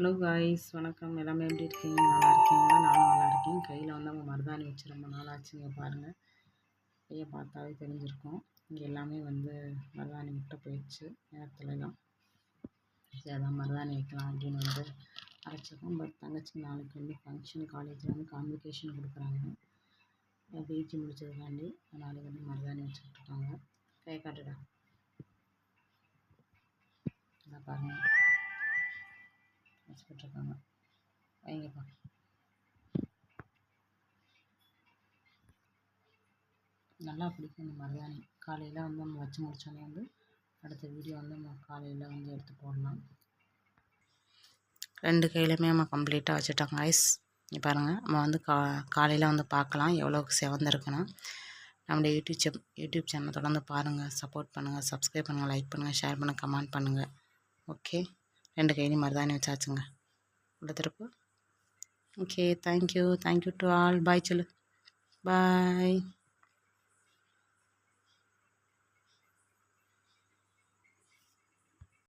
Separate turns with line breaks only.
Hello guys, வணக்கம். எல்லாமே எப்படி இருக்கீங்க? நல்லா இருக்கீங்களா? நானும் நல்லா இருக்கேன். கையில் வந்து அவங்க மருதாணி வச்சு ரொம்ப நாள் ஆச்சுங்க. பாருங்கள், கையை பார்த்தாவே தெரிஞ்சிருக்கும். இங்கே எல்லாமே வந்து மருதாணி விட்டு போயிடுச்சு நேரத்துலலாம். சரி, அதான் மருதாணி வைக்கலாம் அப்படின்னு வந்து அரைச்சிருக்கோம். பட் தங்கச்சிக்கு நாளைக்கு வந்து ஃபங்க்ஷன், காலேஜில் வந்து கான்வெகேஷன் கொடுக்குறாங்க. பிஜி முடிச்சதுக்காண்டி நாளைக்கு வந்து மருதாணி வச்சுக்கிட்டுருக்காங்க. கை காட்டுடா. அதான் பாருங்கள், வச்சுக்கிட்டுருக்காங்க. வைங்கப்பா. நல்லா பிடிக்கும் இந்த மருதாணி. காலையில் வந்து நம்ம வச்சு முடித்தோடனே வந்து அடுத்த வீடியோ வந்து நம்ம காலையில் வந்து எடுத்து போடலாம். 2 கையிலையுமே நம்ம கம்ப்ளீட்டாக வச்சுட்டோம் காய்ஸ். இங்கே பாருங்கள், நம்ம வந்து காலையில் வந்து பார்க்கலாம் எவ்வளோக்கு செவந்திருக்குன்னு. நம்மளுடைய யூடியூப் சேனலை தொடர்ந்து பாருங்கள், சப்போர்ட் பண்ணுங்கள், சப்ஸ்கிரைப் பண்ணுங்கள், லைக் பண்ணுங்கள், ஷேர் பண்ணுங்கள், கமெண்ட் பண்ணுங்கள். ஓகே, 2 கையிலையும் மருதாணி வச்சாச்சுங்க. உள்ள திருப்பு. Okay, thank you to all. Bye சொல்லு. பாய்.